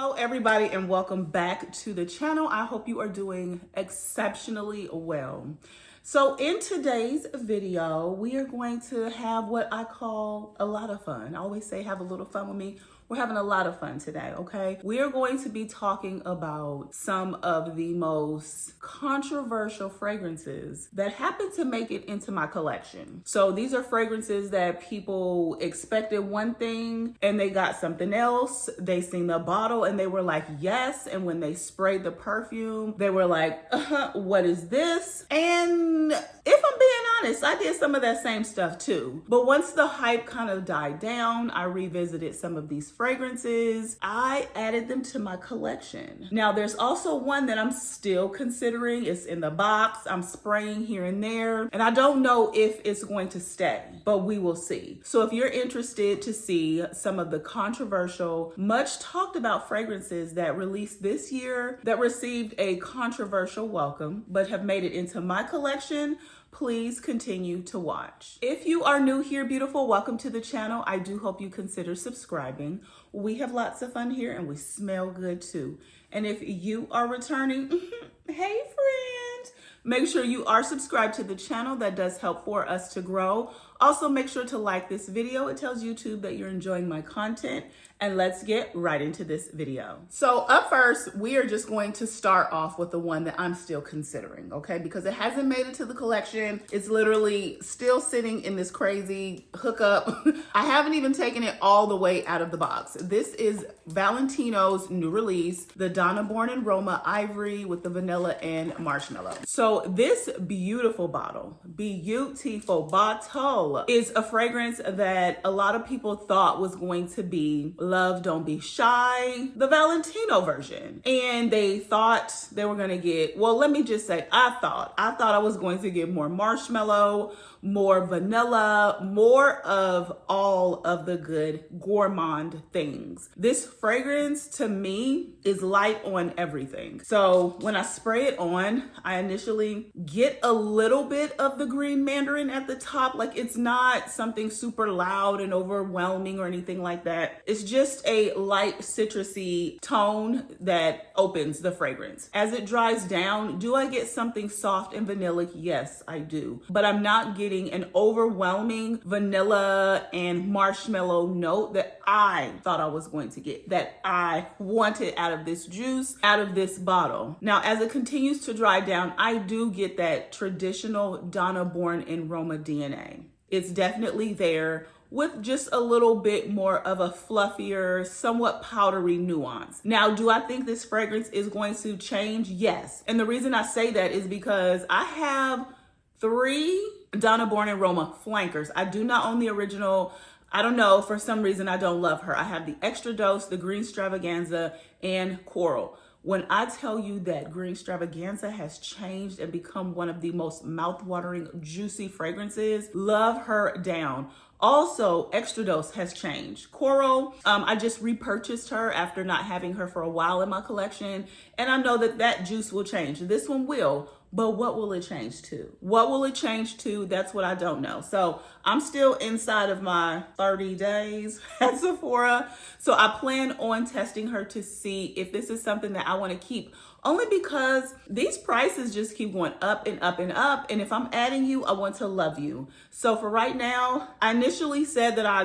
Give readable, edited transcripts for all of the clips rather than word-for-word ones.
Hello everybody and welcome back to the channel. I hope you are doing exceptionally well. So in today's video, we are going to have what I call a lot of fun. I always say have a little fun with me. We're having a lot of fun today, okay? We are going to be talking about some of the most controversial fragrances that happen to make it into my collection. So these are fragrances that people expected one thing and they got something else. They seen the bottle and they were like, yes. And when they sprayed the perfume, they were like, what is this? And if I'm being honest, I did some of that same stuff too. But once the hype kind of died down, I revisited some of these fragrances. I added them to my collection. Now there's also one that I'm still considering. It's in the box. I'm spraying here and there, and I don't know if it's going to stay, but we will see. So if you're interested to see some of the controversial, much talked about fragrances that released this year that received a controversial welcome, but have made it into my collection, please continue to watch. If you are new here, beautiful, welcome to the channel. I do hope you consider subscribing. We have lots of fun here and we smell good too. And if you are returning, hey friend, make sure you are subscribed to the channel. That does help for us to grow. Also, make sure to like this video. It tells YouTube that you're enjoying my content. And let's get right into this video. So up first, we are just going to start off with the one that I'm still considering, okay? Because it hasn't made it to the collection. It's literally still sitting in this crazy hookup. I haven't even taken it all the way out of the box. This is Valentino's new release, the Donna Born in Roma Ivory with the vanilla and marshmallow. So this beautiful bottle is a fragrance that a lot of people thought was going to be Love Don't Be Shy, the Valentino version. And they thought they were gonna get, well, let me just say, I thought I was going to get more marshmallow, more vanilla, more of all of the good gourmand things. This fragrance to me is light on everything. So when I spray it on, I initially get a little bit of the green mandarin at the top. Like it's not something super loud and overwhelming or anything like that. It's just a light citrusy tone that opens the fragrance. As it dries down, do I get something soft and vanillic? Yes, I do. But I'm not getting an overwhelming vanilla and marshmallow note that I thought I was going to get, that I wanted out of this juice, out of this bottle. Now, as it continues to dry down, I do get that traditional Donna Born in Roma DNA. It's definitely there, with just a little bit more of a fluffier, somewhat powdery nuance. Now, do I think this fragrance is going to change? Yes. And the reason I say that is because I have 3 Donna Born in Roma flankers. I do not own the original. I don't know, for some reason I don't love her. I have the Extra Dose, the Green Stravaganza, and Coral. When I tell you that Green Stravaganza has changed and become one of the most mouth-watering, juicy fragrances, love her down. Also, Extra Dose has changed. Coral, I just repurchased her after not having her for a while in my collection, and I know that that juice will change. This one will, but what will it change to? What will it change to? That's what I don't know. So I'm still inside of my 30 days at Sephora. So I plan on testing her to see if this is something that I want to keep, only because these prices just keep going up and up and up. And if I'm adding you, I want to love you. So for right now, I initially said that I,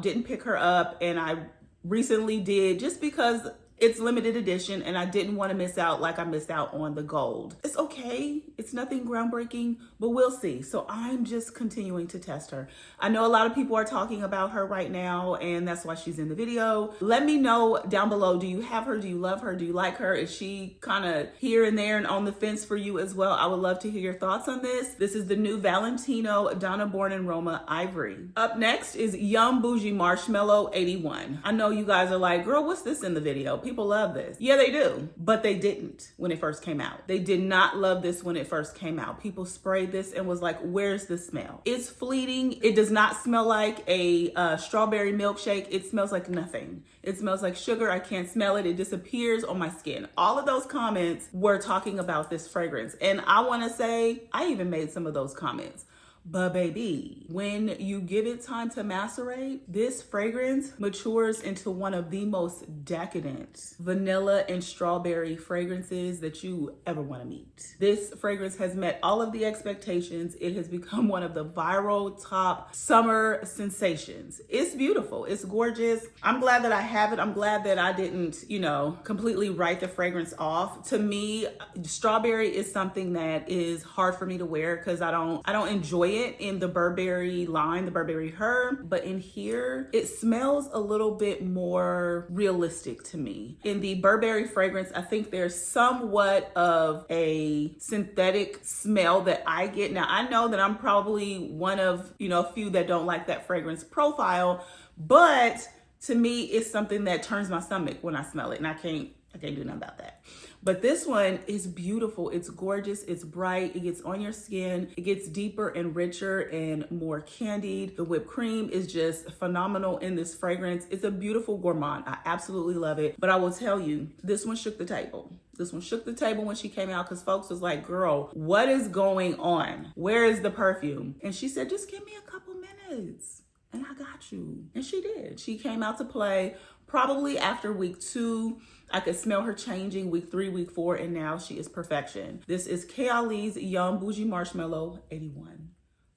didn't pick her up, and I recently did just because it's limited edition and I didn't want to miss out like I missed out on the gold. It's okay. It's nothing groundbreaking, but we'll see. So I'm just continuing to test her. I know a lot of people are talking about her right now, and that's why she's in the video. Let me know down below. Do you have her? Do you love her? Do you like her? Is she kind of here and there and on the fence for you as well? I would love to hear your thoughts on this. This is the new Valentino Donna Born in Roma Ivory. Up next is Yum Boujee Marshmallow 81. I know you guys are like, girl, what's this in the video? People love this. Yeah, they do, but they didn't when it first came out. They did not love this when it first came out. People sprayed this and was like, where's the smell? It's fleeting. It does not smell like a strawberry milkshake. It smells like nothing. It smells like sugar. I can't smell it. It disappears on my skin. All of those comments were talking about this fragrance. And I want to say, I even made some of those comments. But baby, when you give it time to macerate, this fragrance matures into one of the most decadent vanilla and strawberry fragrances that you ever want to meet. This fragrance has met all of the expectations. It has become one of the viral top summer sensations. It's beautiful. It's gorgeous. I'm glad that I have it. I'm glad that I didn't, completely write the fragrance off. To me, strawberry is something that is hard for me to wear because I don't enjoy it in the Burberry line, the Burberry Her, but in here, it smells a little bit more realistic to me. In the Burberry fragrance, I think there's somewhat of a synthetic smell that I get. Now, I know that I'm probably one of, a few that don't like that fragrance profile, but to me, it's something that turns my stomach when I smell it, and I can't do nothing about that. But this one is beautiful. It's gorgeous. It's bright. It gets on your skin. It gets deeper and richer and more candied. The whipped cream is just phenomenal in this fragrance. It's a beautiful gourmand. I absolutely love it. But I will tell you, this one shook the table. This one shook the table when she came out because folks was like, girl, what is going on? Where is the perfume? And she said, just give me a couple minutes and I got you. And she did. She came out to play probably after week 2. I could smell her changing week 3, week 4, and now she is perfection. This is Kayali's Young Boujee Marshmallow 81.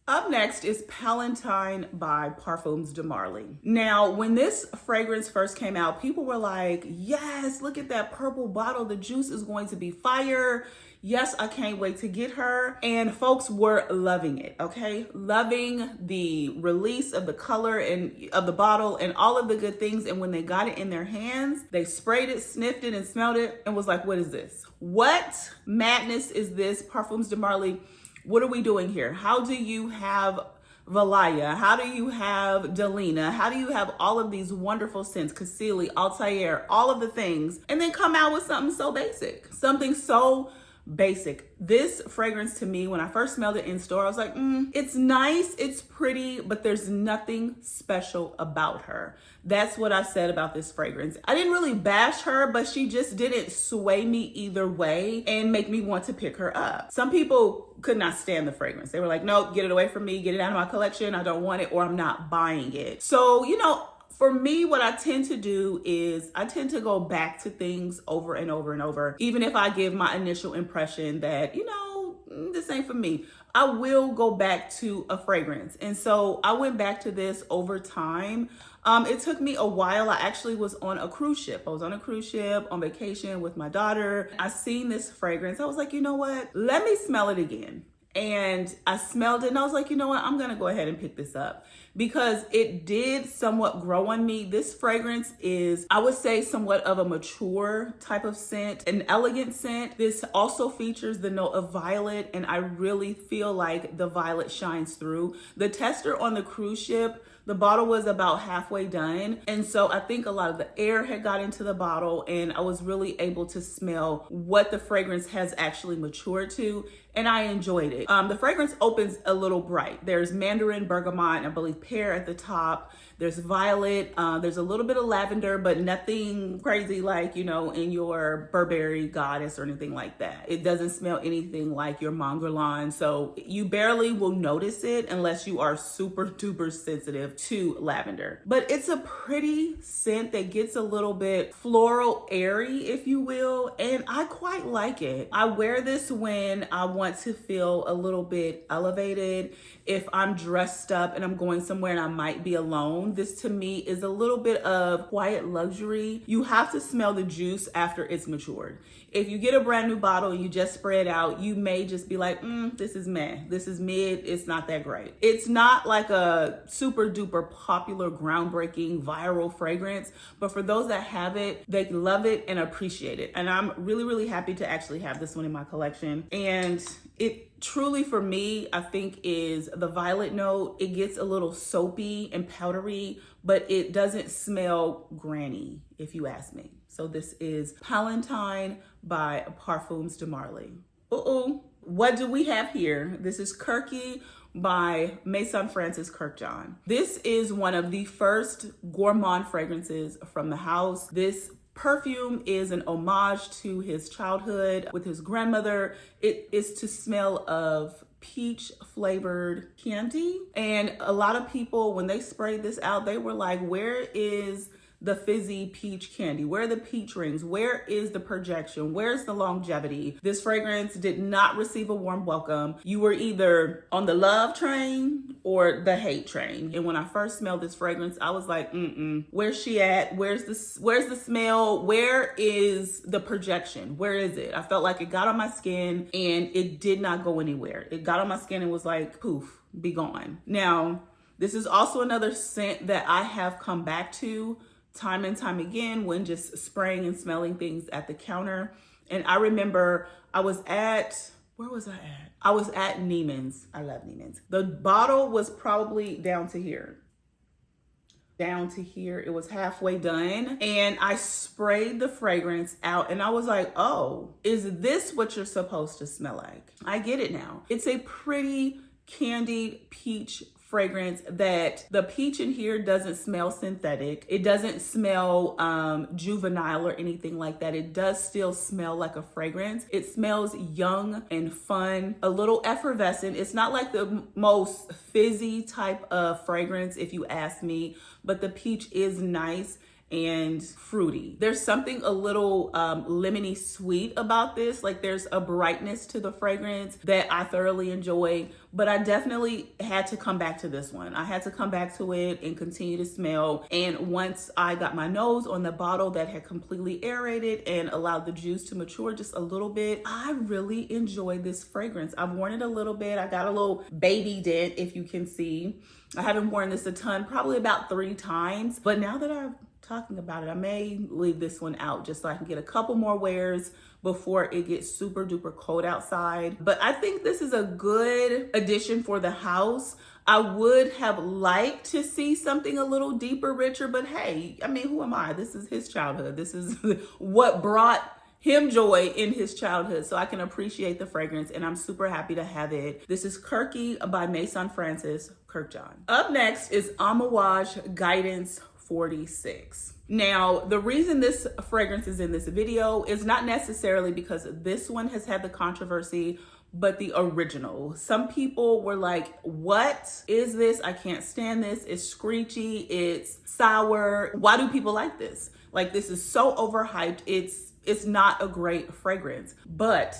Up next is Palatine by Parfums de Marly. Now, when this fragrance first came out, people were like, yes, look at that purple bottle. The juice is going to be fire. Yes, I can't wait to get her. And folks were loving it, okay? Loving the release of the color and of the bottle and all of the good things. And when they got it in their hands, they sprayed it, sniffed it, and smelled it and was like, what is this? What madness is this? Parfums de Marly, what are we doing here? How do you have Valaya? How do you have Delina? How do you have all of these wonderful scents, Kayali, Altair, all of the things, and then come out with something so basic, something so basic? This fragrance to me, when I first smelled it in store, I was like, it's nice, it's pretty, but there's nothing special about her. That's what I said about this fragrance. I didn't really bash her, but she just didn't sway me either way and make me want to pick her up. Some people could not stand the fragrance. They were like, nope, get it away from me, get it out of my collection, I don't want it, or I'm not buying it. So, for me, what I tend to do is I tend to go back to things over and over and over, even if I give my initial impression that, this ain't for me. I will go back to a fragrance. And so I went back to this over time. It took me a while. I actually was on a cruise ship. I was on a cruise ship on vacation with my daughter. I seen this fragrance. I was like, you know what? Let me smell it again. And I smelled it and I was like, you know what? I'm going to go ahead and pick this up because it did somewhat grow on me. This fragrance is, I would say, somewhat of a mature type of scent, an elegant scent. This also features the note of violet, and I really feel like the violet shines through. The tester on the cruise ship, the bottle was about halfway done. And so I think a lot of the air had got into the bottle and I was really able to smell what the fragrance has actually matured to. And I enjoyed it. The fragrance opens a little bright. There's mandarin, bergamot, and I believe pear at the top. There's violet. There's a little bit of lavender, but nothing crazy like, in your Burberry Goddess or anything like that. It doesn't smell anything like your Guerlain. So you barely will notice it unless you are super duper sensitive to lavender. But it's a pretty scent that gets a little bit floral, airy, if you will. And I quite like it. I wear this when I want to feel a little bit elevated. If I'm dressed up and I'm going somewhere and I might be alone, this to me is a little bit of quiet luxury. You have to smell the juice after it's matured. If you get a brand new bottle and you just spray it out, you may just be like, this is meh. This is mid. It's not that great. It's not like a super duper popular, groundbreaking, viral fragrance, but for those that have it, they love it and appreciate it. And I'm really, really happy to actually have this one in my collection. And it truly, for me, I think is the violet note. It gets a little soapy and powdery, but it doesn't smell granny, if you ask me. So this is Palatine by Parfums de Marly. What do we have here? This is Kurky by Maison Francis Kurkdjian. This is one of the first gourmand fragrances from the house. This perfume is an homage to his childhood with his grandmother. It is to smell of peach flavored candy. And a lot of people, when they sprayed this out, they were like, where is the fizzy peach candy? Where are the peach rings? Where is the projection? Where's the longevity? This fragrance did not receive a warm welcome. You were either on the love train or the hate train. And when I first smelled this fragrance, I was like, where's she at? Where's the smell? Where is the projection? Where is it? I felt like it got on my skin and it did not go anywhere. It got on my skin and was like, poof, be gone. Now, this is also another scent that I have come back to time and time again when just spraying and smelling things at the counter. And I remember I was at, where was I at? I was at Neiman's. I love Neiman's. The bottle was probably down to here. Down to here. It was halfway done. And I sprayed the fragrance out and I was like, oh, is this what you're supposed to smell like? I get it now. It's a pretty candied peach fragrance that the peach in here doesn't smell synthetic. It doesn't smell juvenile or anything like that. It does still smell like a fragrance. It smells young and fun, a little effervescent. It's not like the most fizzy type of fragrance, if you ask me, but the peach is nice and fruity. There's something a little lemony sweet about this. Like there's a brightness to the fragrance that I thoroughly enjoy, but I definitely had to come back to this one. I had to come back to it and continue to smell. And once I got my nose on the bottle that had completely aerated and allowed the juice to mature just a little bit, I really enjoyed this fragrance. I've worn it a little bit. I got a little baby dent, if you can see. I haven't worn this a ton, probably about 3 times, but now that I've talking about it, I may leave this one out just so I can get a couple more wears before it gets super duper cold outside. But I think this is a good addition for the house. I would have liked to see something a little deeper, richer, but hey, I mean, who am I? This is his childhood. This is what brought him joy in his childhood, so I can appreciate the fragrance, and I'm super happy to have it. This is Kurky by Maison Francis Kurkdjian. Up next is Amouage Guidance 46. Now, the reason this fragrance is in this video is not necessarily because this one has had the controversy, but the original. Some people were like, what is this? I can't stand this. It's screechy. It's sour. Why do people like this? Like, this is so overhyped. It's not a great fragrance, but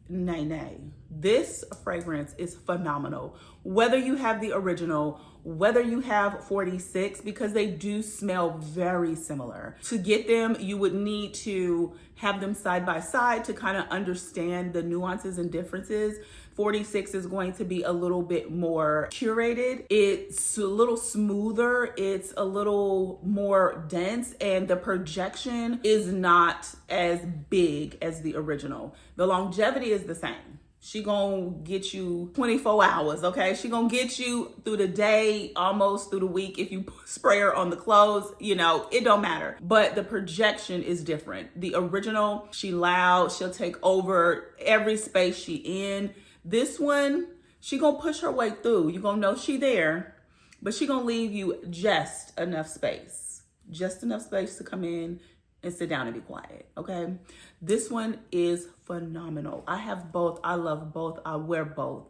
nay. This fragrance is phenomenal. Whether you have the original, whether you have 46, because they do smell very similar. To get them, you would need to have them side by side to kind of understand the nuances and differences. 46 is going to be a little bit more curated. It's a little smoother. It's a little more dense, and the projection is not as big as the original. The longevity is the same. She gonna get you 24 hours, okay? She gonna get you through the day, almost through the week. If you spray her on the clothes, you know, it don't matter. But the projection is different. The original, she loud, she'll take over every space she in. This one, she gonna push her way through. You gonna know she there, but she gonna leave you just enough space. Just enough space to come in and sit down and be quiet, okay? This one is phenomenal. I have both. I love both. I wear both.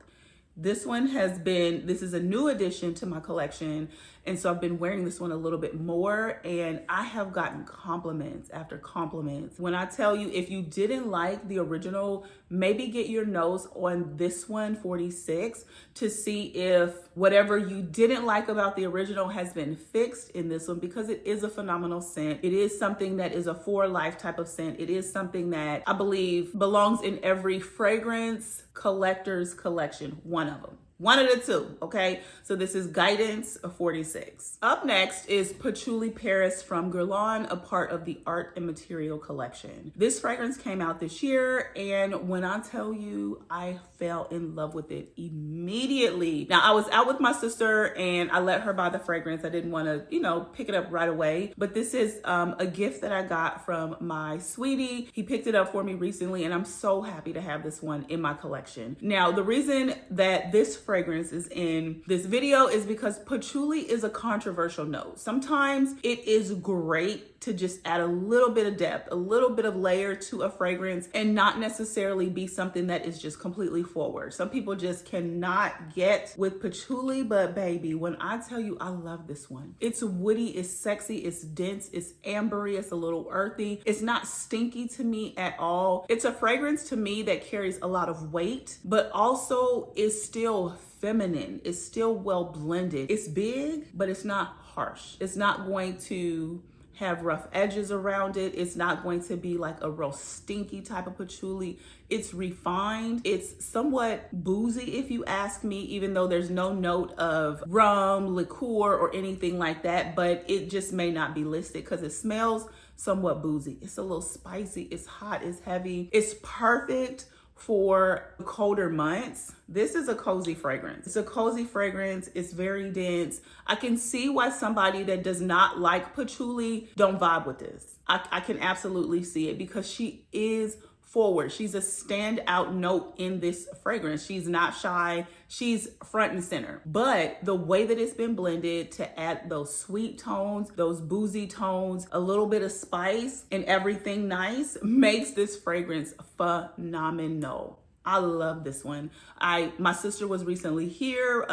This is a new addition to my collection. And so I've been wearing this one a little bit more, and I have gotten compliments after compliments. When I tell you, if you didn't like the original, maybe get your nose on this one, 46, to see if whatever you didn't like about the original has been fixed in this one, because it is a phenomenal scent. It is something that is a for life type of scent. It is something that I believe belongs in every fragrance collector's collection, one of them. One of the two, okay? So this is Guidance 46. Up next is Patchouli Paris from Guerlain, a part of the Art and Material collection. This fragrance came out this year, and when I tell you, I fell in love with it immediately. Now, I was out with my sister, and I let her buy the fragrance. I didn't want to, pick it up right away, but this is a gift that I got from my sweetie. He picked it up for me recently, and I'm so happy to have this one in my collection. Now, the reason that this fragrance is in this video is because patchouli is a controversial note. Sometimes it is great to just add a little bit of depth, a little bit of layer to a fragrance, and not necessarily be something that is just completely forward. Some people just cannot get with patchouli, but baby, when I tell you I love this one. It's woody, it's sexy, it's dense, it's ambery, it's a little earthy. It's not stinky to me at all. It's a fragrance to me that carries a lot of weight, but also is still feminine. It's still well blended. It's big, but it's not harsh. It's not going to have rough edges around it. It's not going to be like a real stinky type of patchouli. It's refined. It's somewhat boozy, if you ask me, even though there's no note of rum, liqueur, or anything like that, but it just may not be listed because it smells somewhat boozy. It's a little spicy. It's hot. It's heavy. It's perfect for colder months. This is a cozy fragrance. It's a cozy fragrance. It's very dense. I can see why somebody that does not like patchouli don't vibe with this. I can absolutely see it because she is forward. She's a standout note in this fragrance. She's not shy. She's front and center. But the way that it's been blended to add those sweet tones, those boozy tones, a little bit of spice and everything nice makes this fragrance phenomenal. I love this one. My sister was recently here.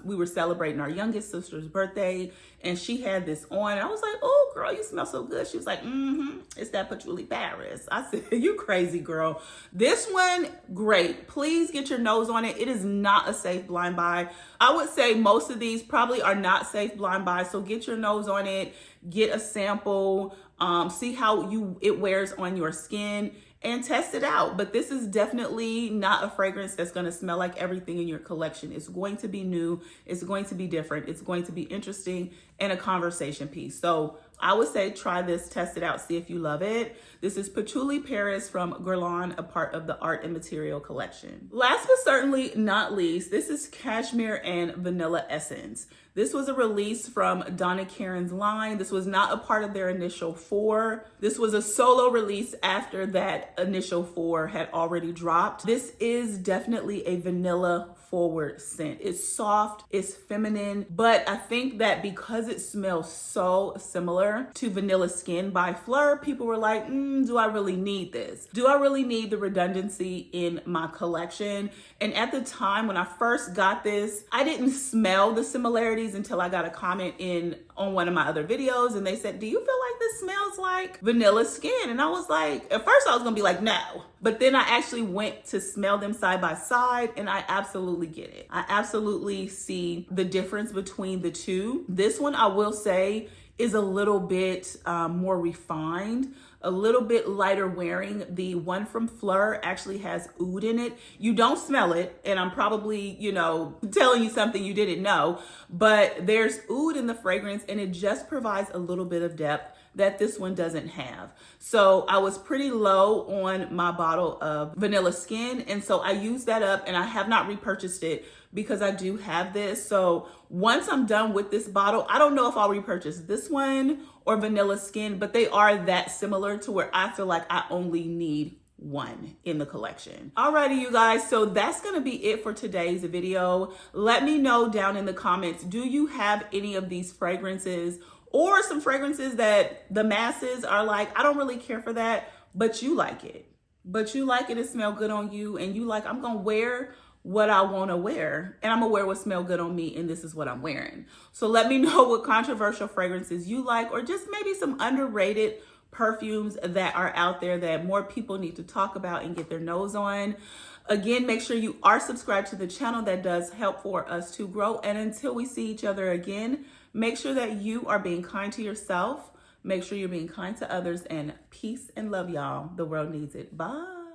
We were celebrating our youngest sister's birthday and she had this on. And I was like, oh girl, you smell so good. She was like, it's that Patchouli Paris. I said, you crazy girl. This one, great. Please get your nose on it. It is not a safe blind buy. I would say most of these probably are not safe blind buys. So get your nose on it, get a sample, see how it wears on your skin, and test it out. But this is definitely not a fragrance that's going to smell like everything in your collection. It's going to be new. It's going to be different. It's going to be interesting and a conversation piece. So I would say try this, test it out, see if you love it. This is Patchouli Paris from Guerlain, a part of the Art and Material collection. Last but certainly not least, this is Cashmere and Vanilla Essence. This was a release from Donna Karan's line. This was not a part of their initial 4. This was a solo release after that initial 4 had already dropped. This is definitely a vanilla forward scent. It's soft, it's feminine, but I think that because it smells so similar to Vanilla Skin by Fleur, people were like, do I really need this? Do I really need the redundancy in my collection? And at the time when I first got this, I didn't smell the similarities until I got a comment on one of my other videos and they said, do you feel like this smells like Vanilla Skin? And I was like, at first I was gonna be like, no. But then I actually went to smell them side by side and I absolutely get it. I absolutely see the difference between the two. This one, I will say, is a little bit more refined, a little bit lighter wearing. The one from Fleur actually has oud in it. You don't smell it, and I'm probably, telling you something you didn't know, but there's oud in the fragrance and it just provides a little bit of depth that this one doesn't have. So I was pretty low on my bottle of Vanilla Skin, and so I used that up and I have not repurchased it because I do have this. So once I'm done with this bottle, I don't know if I'll repurchase this one or Vanilla Skin, but they are that similar to where I feel like I only need one in the collection. Alrighty, you guys, so that's gonna be it for today's video. Let me know down in the comments, do you have any of these fragrances or some fragrances that the masses are like, I don't really care for that, but you like it. But you like it, it smell good on you, and you like, I'm gonna wear what I want to wear, and I'm gonna wear what smell good on me, and this is what I'm wearing. So let me know what controversial fragrances you like, or just maybe some underrated perfumes that are out there that more people need to talk about and get their nose on. Again, make sure you are subscribed to the channel. That does help for us to grow. And until we see each other again, make sure that you are being kind to yourself. Make sure you're being kind to others, and peace and love, y'all. The world needs it. Bye.